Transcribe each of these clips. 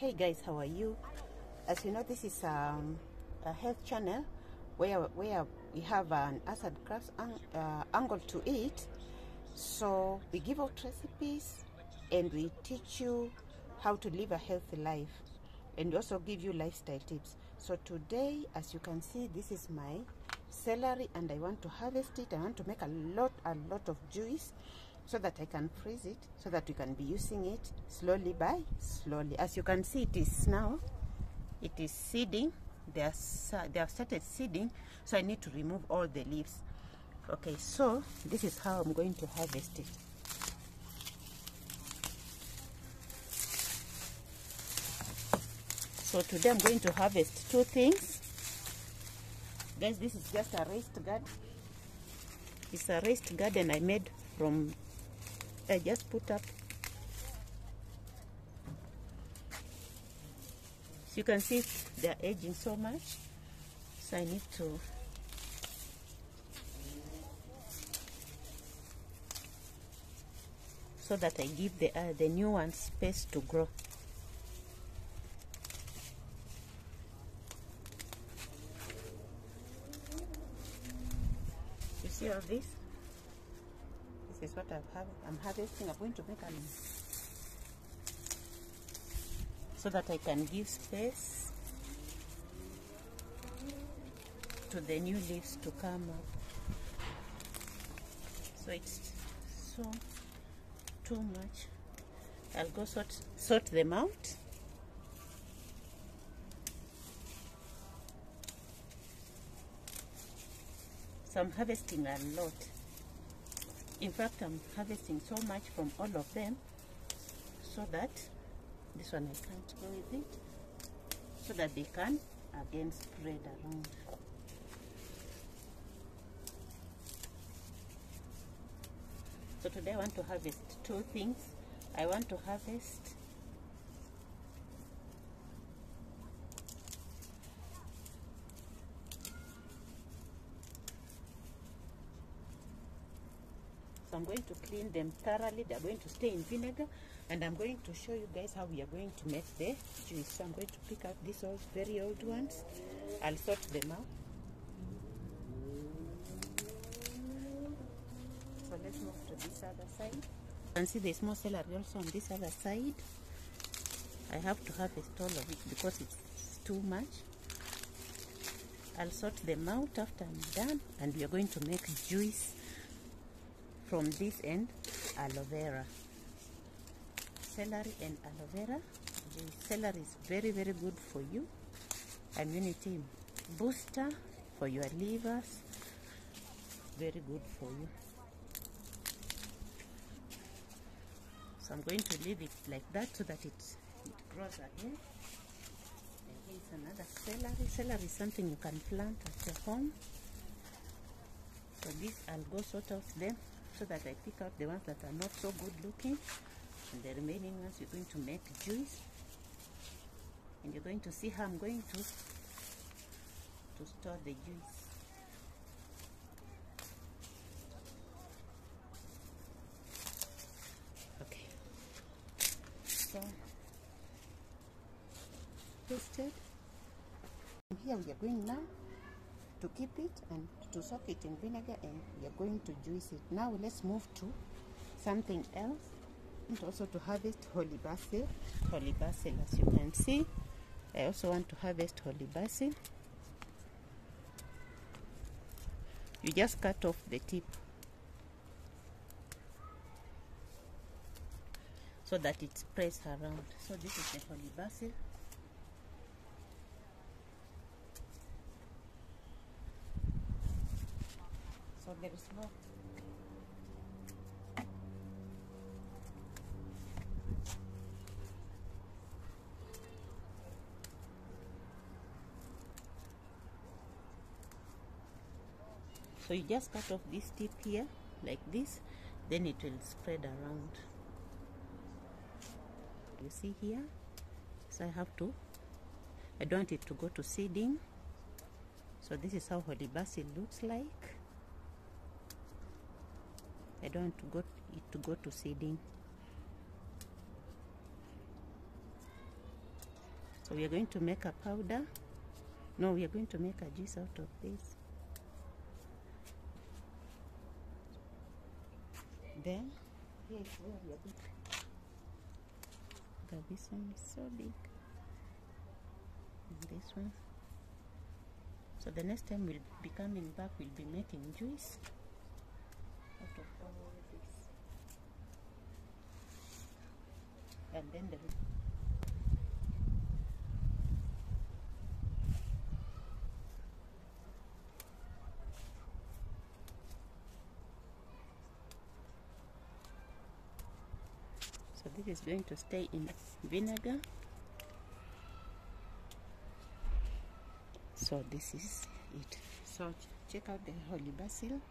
Hey guys, how are you? As you know, this is a health channel where we have an arts and crafts angle to it. So we give out recipes and we teach you how to live a healthy life, and we also give you lifestyle tips. So today, as you can see, this is my celery and I want to harvest it. I want to make a lot of juice so that I can freeze it, so that we can be using it slowly by slowly. As you can see, it is now, it is seeding. They have started seeding, so I need to remove all the leaves. Okay, so this is how I'm going to harvest it. So today I'm going to harvest two things. Guys, this is just a raised garden. It's a raised garden I made from, I just put up. So you can see they're aging so much. So I need to so that I give the new ones space to grow. You see all this? This is what I'm harvesting. I'm going to make an so that I can give space to the new leaves to come up. So it's so too much. I'll go sort them out. So I'm harvesting a lot. In fact, I'm harvesting so much from all of them, so that this one I can't go with it, so that they can again spread around. So today I want to harvest two things. I want to harvest so I'm going to clean them thoroughly. They're going to stay in vinegar, and I'm going to show you guys how we are going to make the juice. So I'm going to pick out these very old ones. I'll sort them out. So let's move to this other side. You can see there's more celery also on this other side. I have to harvest all of it because it's too much. I'll sort them out after I'm done, and we are going to make juice from this and aloe vera. Celery and aloe vera. The celery is very good for you. Immunity booster for your livers. Very good for you. So I'm going to leave it like that so that it grows again. And here's another celery. Celery is something you can plant at your home. So this, I'll go sort out them so that I pick out the ones that are not so good looking, and the remaining ones we're going to make juice. And you're going to see how I'm going to store the juice. Okay, so tasted. Here we are going now to keep it and to soak it in vinegar, and we are going to juice it. Now let's move to something else, and also to harvest holy basil. Holy basil, as you can see, I also want to harvest holy basil. You just cut off the tip so that it spreads around. So this is the holy basil. So there is more. So you just cut off this tip here like this, then it will spread around. You see here? So I don't want it to go to seeding. So this is how holy basil looks like. I don't want it to go to seeding. So we are going to make a powder. No, we are going to make a juice out of this. Then here is where we are going to. This one is so big. And this one. So the next time we'll be coming back, we'll be making juice out of all this. And then the so this is going to stay in vinegar. So this is it. So check out the holy basil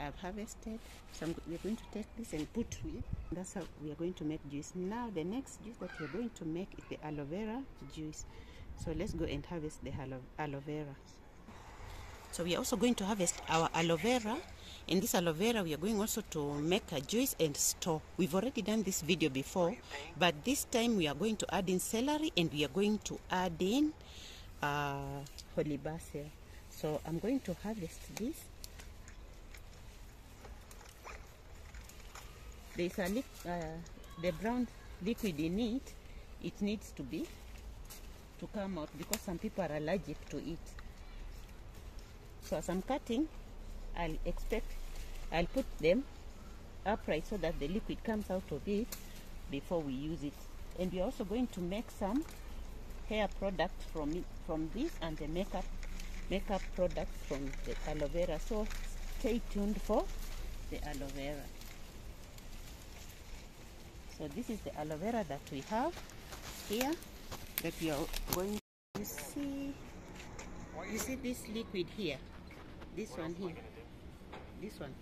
I've harvested. So we're going to take this and put it. That's how we are going to make juice. Now the next juice that we're going to make is the aloe vera juice. So let's go and harvest the aloe vera. So we are also going to harvest our aloe vera. In this aloe vera, we are going also to make a juice and store. We've already done this video before, but this time we are going to add in celery and we are going to add in holy basil. So I'm going to harvest this. There's a the brown liquid in it. It needs to come out because some people are allergic to it. So as I'm cutting, I'll put them upright so that the liquid comes out of it before we use it. And we're also going to make some hair products from this and the makeup products from the aloe vera. So stay tuned for the aloe vera. So this is the aloe vera that we have here that we are going to see. You see this liquid here, this one here, this one.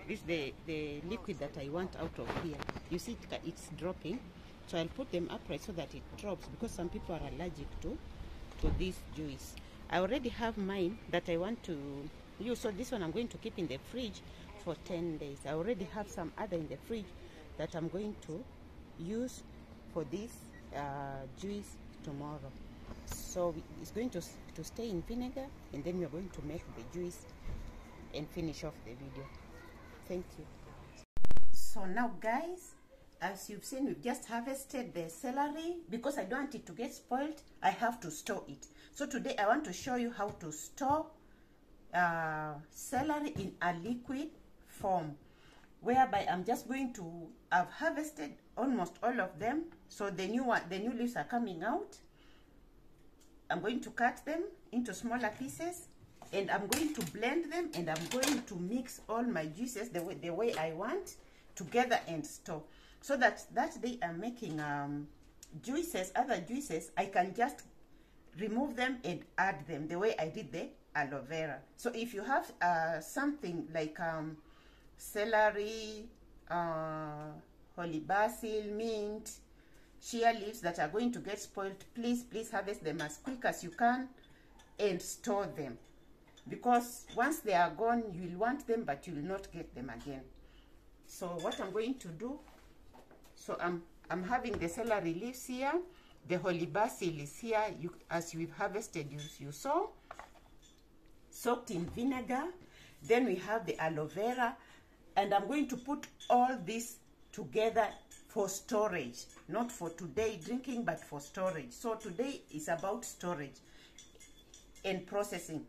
This is the liquid that I want out of here. You see it's dropping. So I'll put them upright so that it drops because some people are allergic to this juice. I already have mine that I want to use. So this one I'm going to keep in the fridge for 10 days. I already have some other in the fridge that I'm going to use for this juice tomorrow. So it's going to stay in vinegar, and then we're going to make the juice and finish off the video. Thank you. So now guys, as you've seen, we've just harvested the celery. Because I don't want it to get spoiled, I have to store it. So today I want to show you how to store celery in a liquid form, whereby I'm just going to, I've harvested almost all of them. So the new leaves are coming out. I'm going to cut them into smaller pieces, and I'm going to blend them, and I'm going to mix all my juices the way I want together and store, so that day I'm making other juices, I can just remove them and add them the way I did the aloe vera. So if you have something like celery, holy basil, mint, shea leaves that are going to get spoiled, please harvest them as quick as you can and store them, because once they are gone, you will want them but you will not get them again. So what I'm going to do, so I'm having the celery leaves here, the holy basil is here, as we've harvested, you saw, soaked in vinegar. Then we have the aloe vera, and I'm going to put all this together for storage, not for today drinking, but for storage. So today is about storage and processing.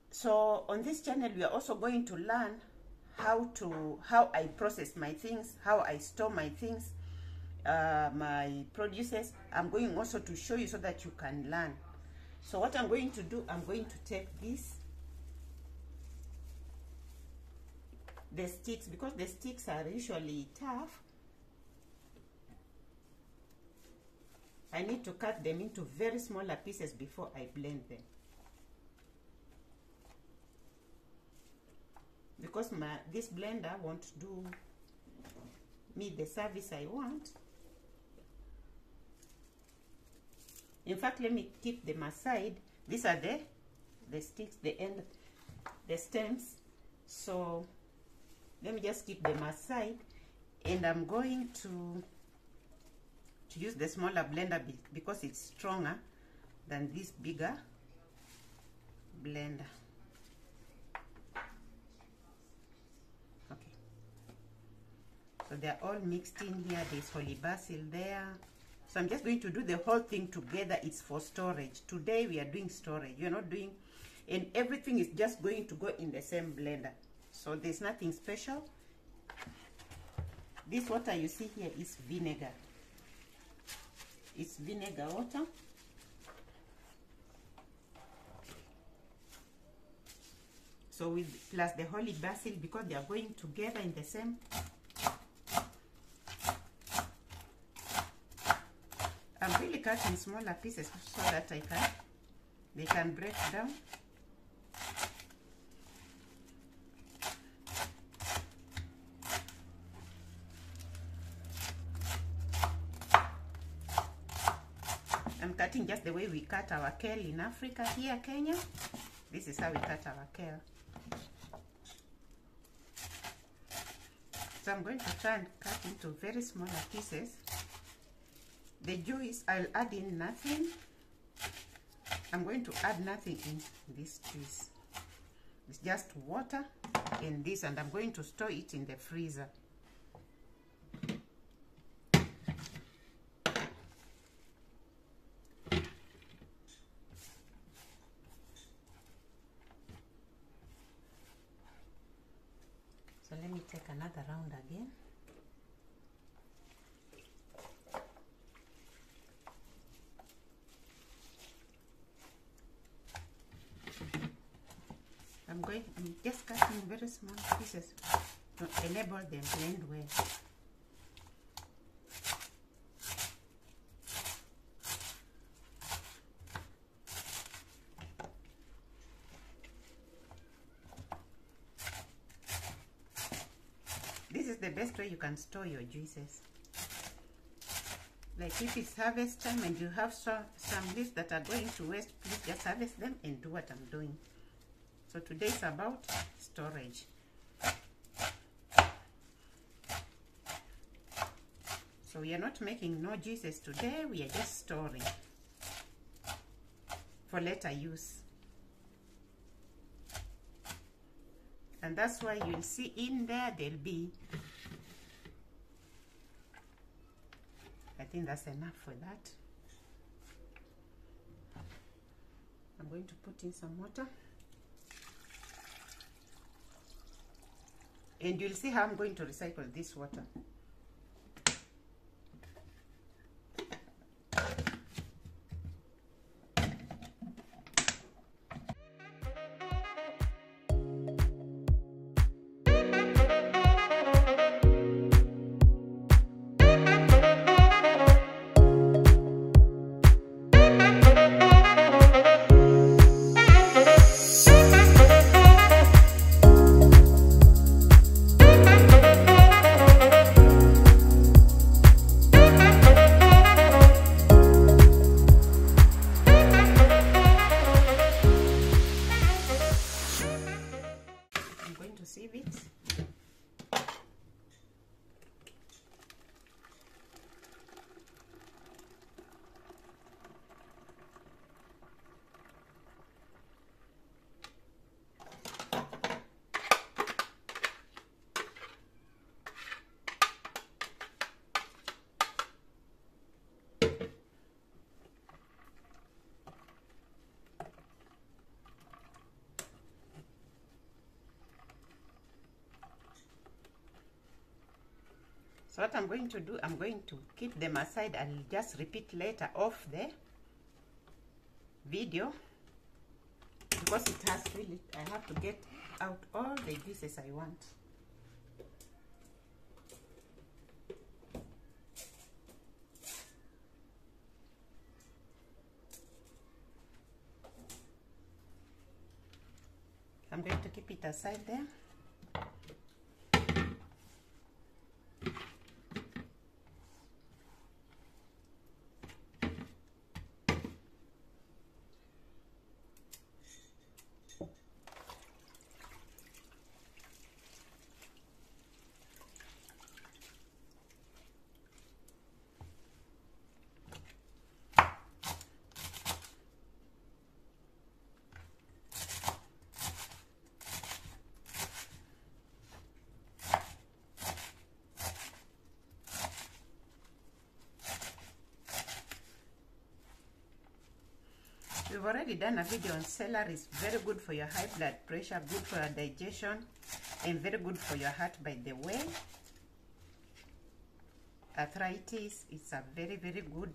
So on this channel, we are also going to learn how I process my things, how I store my things, my produces. I'm going also to show you so that you can learn. So what I'm going to do, I'm going to take the sticks, because the sticks are usually tough. I need to cut them into very smaller pieces before I blend them, because this blender won't do me the service I want. In fact, let me keep them aside. These are the sticks, the stems. So let me just keep them aside, and I'm going to to use the smaller blender because it's stronger than this bigger blender. Okay, so they're all mixed in here. There's holy basil there, so I'm just going to do the whole thing together. It's for storage. Today we are doing storage. You're not doing, and everything is just going to go in the same blender, so there's nothing special. This water you see here is vinegar. It's vinegar water. So with plus the holy basil, because they are going together in the same. I'm really cutting smaller pieces so that they can break down. I'm cutting just the way we cut our kale in Africa. Here, Kenya, this is how we cut our kale. So I'm going to try and cut into very smaller pieces. The juice, I'll add in nothing. I'm going to add nothing in this juice. It's just water and this, and I'm going to store it in the freezer. So let me take another round again. I'm just cutting very small pieces to enable them blend well. This is the best way you can store your juices. Like if it's harvest time and you have some leaves that are going to waste, please just harvest them and do what I'm doing. So today is about storage. So we are not making no juices today, we are just storing for later use. And that's why you'll see in there, there'll be, I think that's enough for that. I'm going to put in some water. And you'll see how I'm going to recycle this water. Sieve it. So what I'm going to do, I'm going to keep them aside. I'll just repeat later off the video because it has really, I have to get out all the juices I want. I'm going to keep it aside there. We've already done a video on celery. It's very good for your high blood pressure, good for your digestion, and very good for your heart, by the way. Arthritis, it's a very good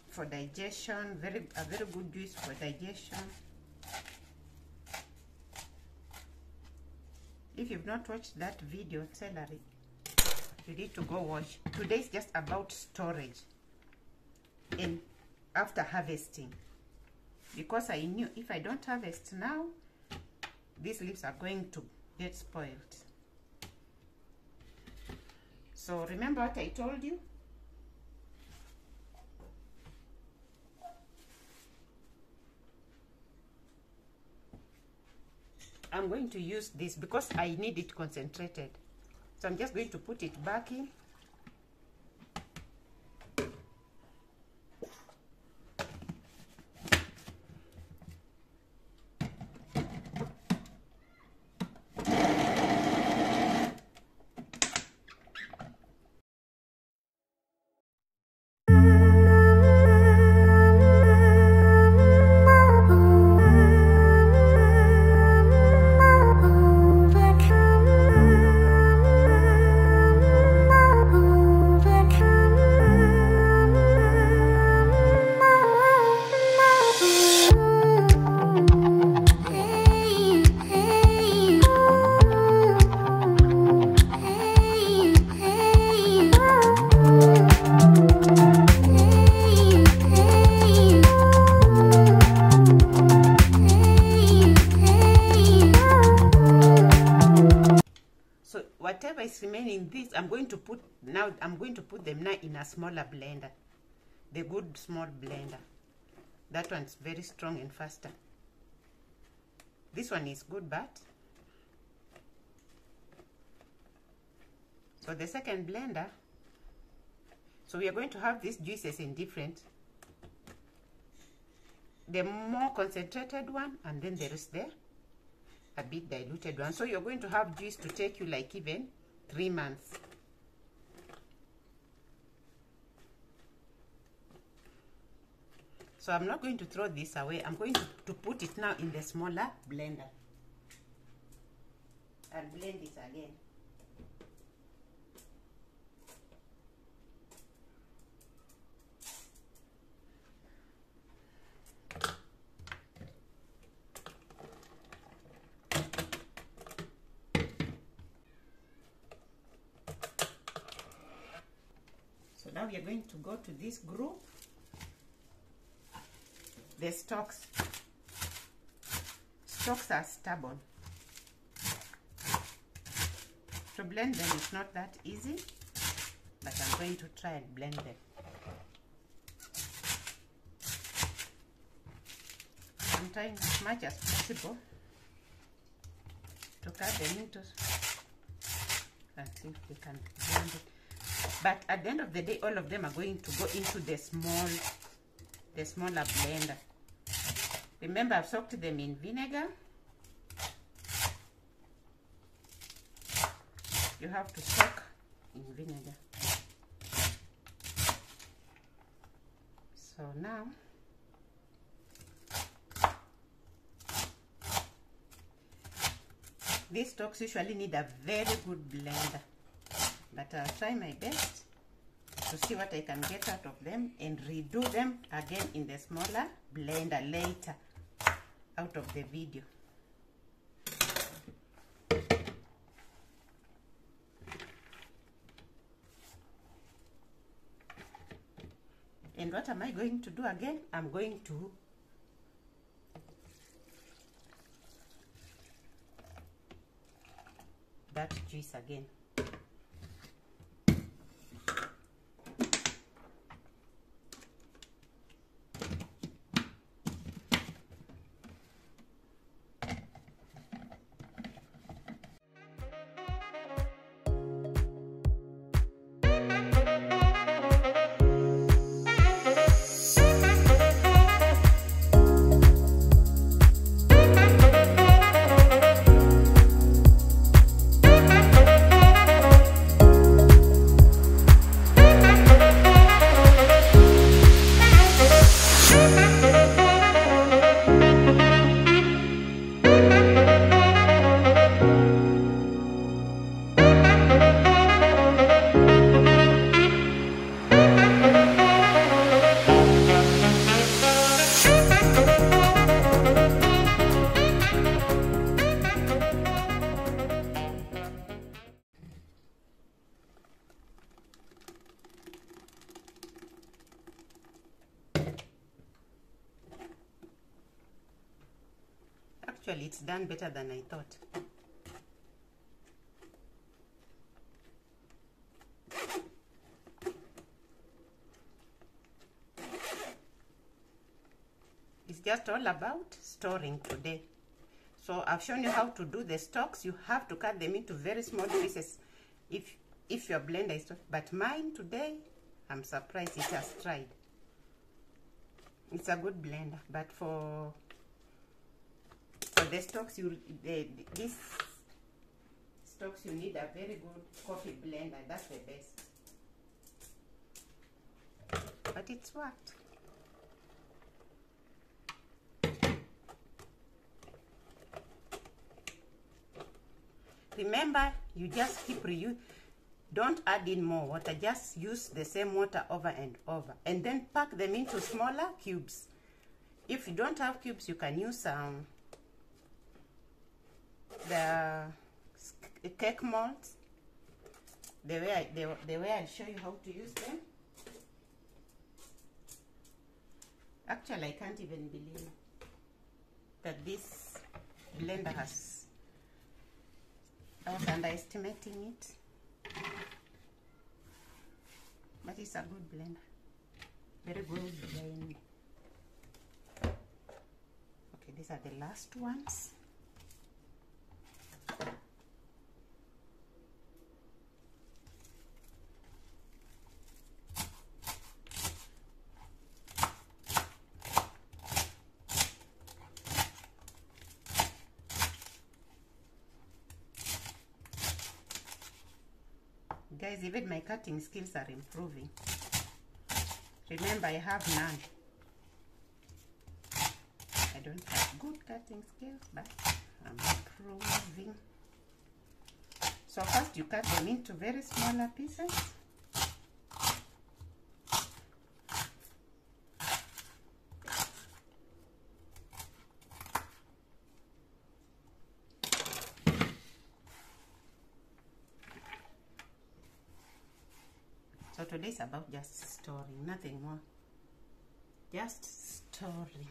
for digestion, a very good juice for digestion. If you've not watched that video on celery, you need to go watch. Today is just about storage and after harvesting, because I knew if I don't harvest now, these leaves are going to get spoiled. So remember what I told you? I'm going to use this because I need it concentrated. So I'm just going to put it back in. Whatever is remaining, this I'm going to put them now in a smaller blender, the good small blender. That one's very strong and faster. This one is good, but so the second blender, so we are going to have these juices in different, the more concentrated one, and then there is the a bit diluted one. So you're going to have juice to take you like even 3 months. So I'm not going to throw this away. I'm going to put it now in the smaller blender and blend it again. So now we are going to go to this group, the stalks. Stalks are stubborn. To blend them is not that easy, but I'm going to try and blend them. I'm trying as much as possible to cut them into, and see if we can blend it. But at the end of the day, all of them are going to go into the smaller blender. Remember, I've soaked them in vinegar. You have to soak in vinegar. So now, these stalks usually need a very good blender. But I'll try my best to see what I can get out of them and redo them again in the smaller blender later out of the video. And what am I going to do again? I'm going to that juice again. Actually, it's done better than I thought. It's just all about storing today. So I've shown you how to do the stalks. You have to cut them into very small pieces if your blender is, but mine today, I'm surprised it has tried. It's a good blender, but for the stalks, these stalks, you need a very good coffee blender. That's the best. But it's worked. Remember, you just keep reuse. Don't add in more water. Just use the same water over and over, and then pack them into smaller cubes. If you don't have cubes, you can use the cake molds. The way I'll show you how to use them. Actually, I can't even believe that this blender has. I was underestimating it, but it's a good blender. Very good blend. Okay, these are the last ones. Guys, even my cutting skills are improving. Remember, I have none. I don't have good cutting skills, but I'm improving. So first you cut them into very smaller pieces. So today is about just storing, nothing more. Just storing.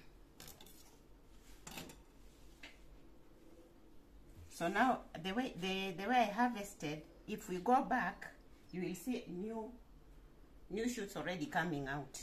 So now the way I harvested, if we go back, you will see new shoots already coming out.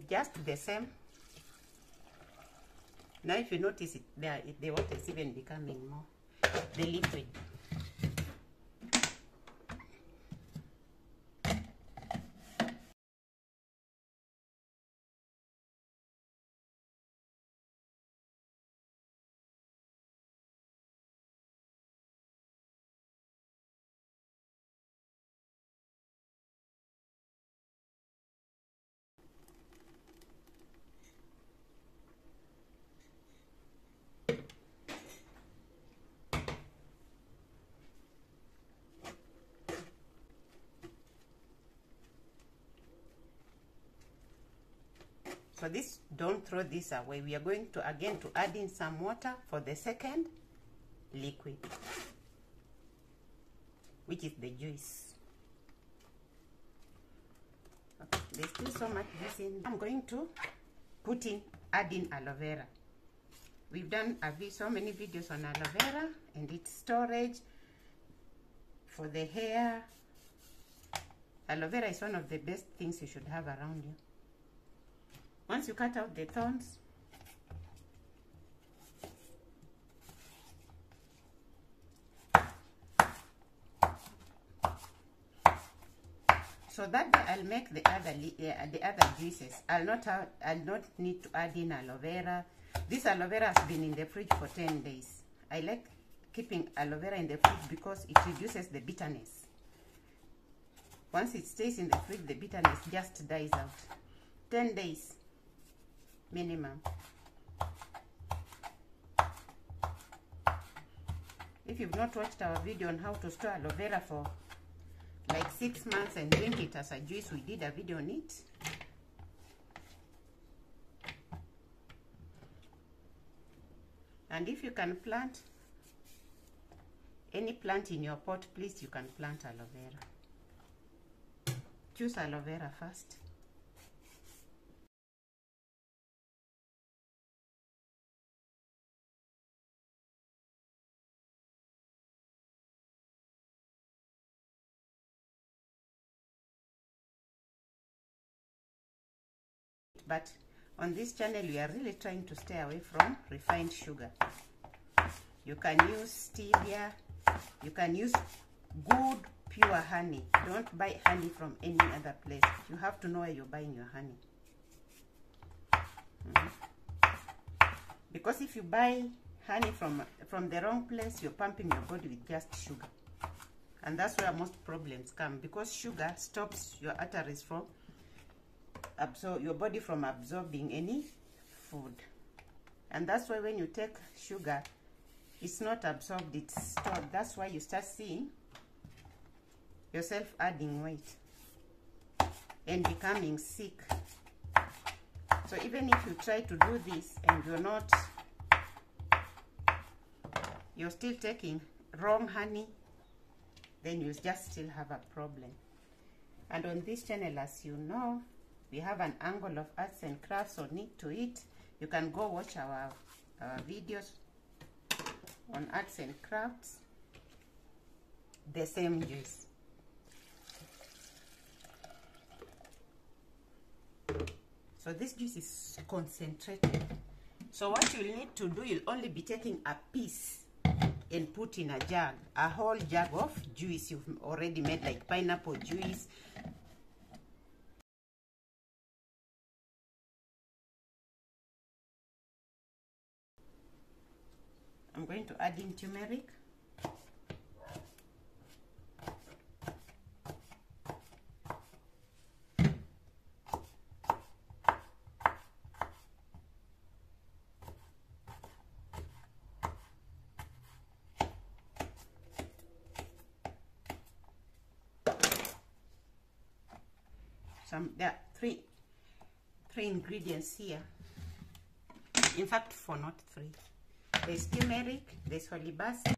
Just the same. Now if you notice it, the water is even becoming more, the liquid. So this, don't throw this away. We are going to again to add in some water for the second liquid, which is the juice. Okay, there's still so much juice in. I'm going to add in aloe vera. We've done so many videos on aloe vera and its storage for the hair. Aloe vera is one of the best things you should have around you. Once you cut out the thorns, so that I'll make the other juices. I'll not need to add in aloe vera. This aloe vera has been in the fridge for 10 days. I like keeping aloe vera in the fridge because it reduces the bitterness. Once it stays in the fridge, the bitterness just dies out. 10 days minimum. If you've not watched our video on how to store aloe vera for like 6 months and drink it as a juice. We did a video on it. And if you can plant any plant in your pot, please, you can plant aloe vera. Choose aloe vera first. But on this channel, we are really trying to stay away from refined sugar. You can use stevia. You can use good pure honey. Don't buy honey from any other place. You have to know where you're buying your honey. Because if you buy honey from the wrong place, you're pumping your body with just sugar. And that's where most problems come, because sugar stops your arteries from your body from absorbing any food. And that's why when you take sugar, it's not absorbed, it's stored. That's why you start seeing yourself adding weight and becoming sick. So even if you try to do this and you're still taking wrong honey, then you just still have a problem. And on this channel, as you know, we have an angle of arts and crafts on it to it. You can go watch our videos on arts and crafts. The same juice. So this juice is concentrated. So what you'll need to do, you'll only be taking a piece and put in a jug, a whole jug of juice you've already made, like pineapple juice. I'm going to add in turmeric. There are three ingredients here. In fact, 4, not 3. There's turmeric, there's holy basil,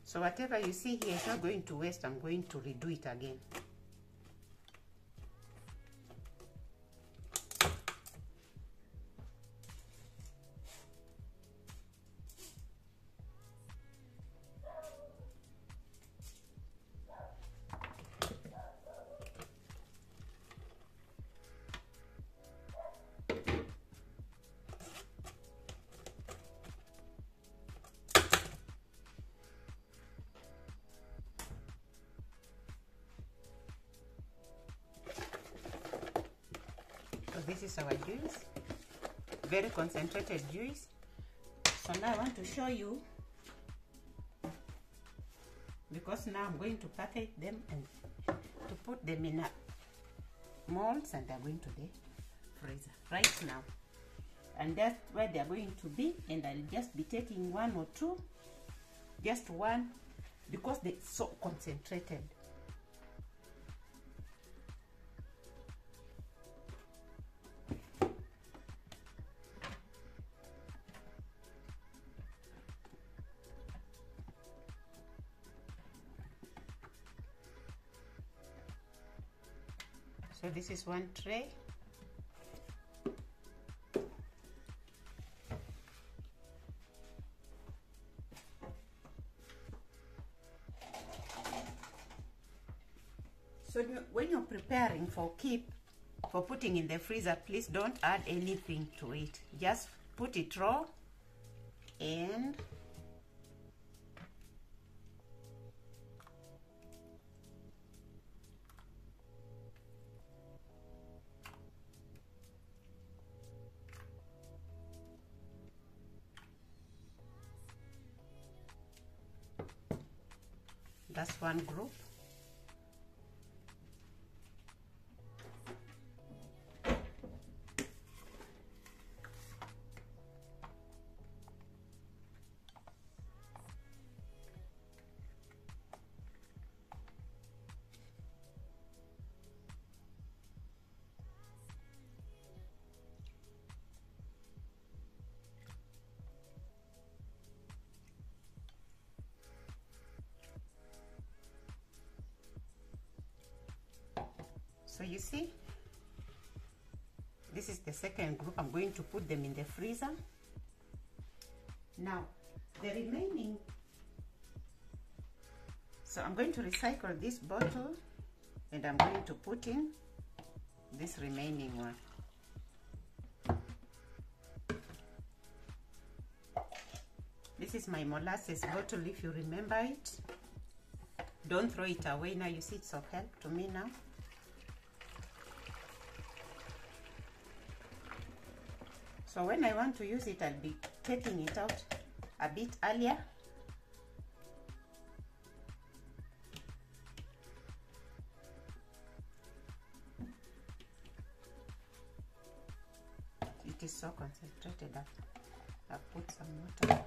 so whatever you see here is not going to waste. I'm going to redo it again. This is our juice, very concentrated juice. So now I want to show you, because now I'm going to package them and to put them in molds, and they're going to the freezer right now. And that's where they're going to be, and I'll just be taking 1 or 2, just one, because they're so concentrated. So this is one tray. So when you're preparing for keep, for putting in the freezer, please don't add anything to it. Just put it raw and that's one group. So you see, this is the second group. I'm going to put them in the freezer. Now, the remaining, so I'm going to recycle this bottle and I'm going to put in this remaining one. This is my molasses bottle, if you remember it. Don't throw it away now. You see, it's of help to me now. So when I want to use it, I'll be taking it out a bit earlier. It is so concentrated. I've put some water.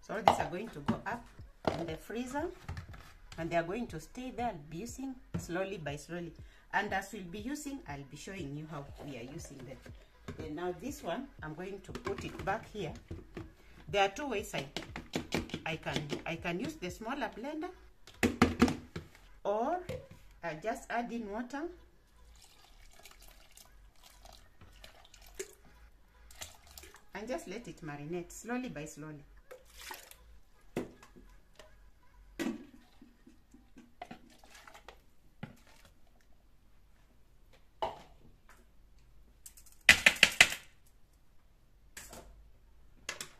So these are going to go up in the freezer and they are going to stay there. I'll be using slowly by slowly. And as we'll be using, I'll be showing you how we are using them. Then now this one, I'm going to put it back here. There are two ways I can use the smaller blender, or I just add in water and just let it marinate slowly by slowly.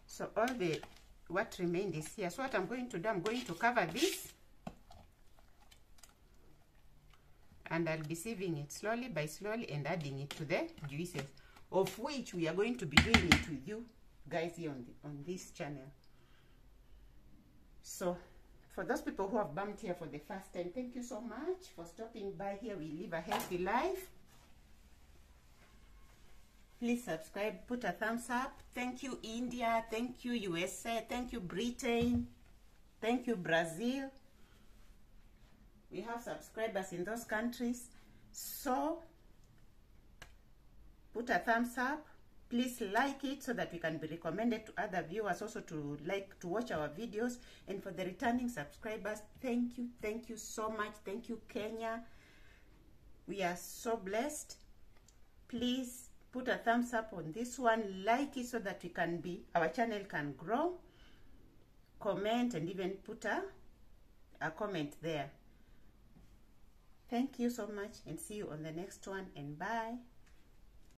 So all the what remained is here. So what I'm going to do, I'm going to cover this and I'll be sieving it slowly by slowly and adding it to the juices, of which we are going to be doing it with you guys here on this channel. So for those people who have bumped here for the first time, thank you so much for stopping by here. We live a healthy life. Please subscribe, put a thumbs up. Thank you, India. Thank you, USA. Thank you, Britain. Thank you, Brazil. We have subscribers in those countries. So, put a thumbs up. Please like it so that we can be recommended to other viewers also to watch our videos. And for the returning subscribers, thank you so much. Thank you, Kenya. We are so blessed. Please put a thumbs up on this one, like it so that our channel can grow. Comment and even put a comment there. Thank you so much and see you on the next one, and bye.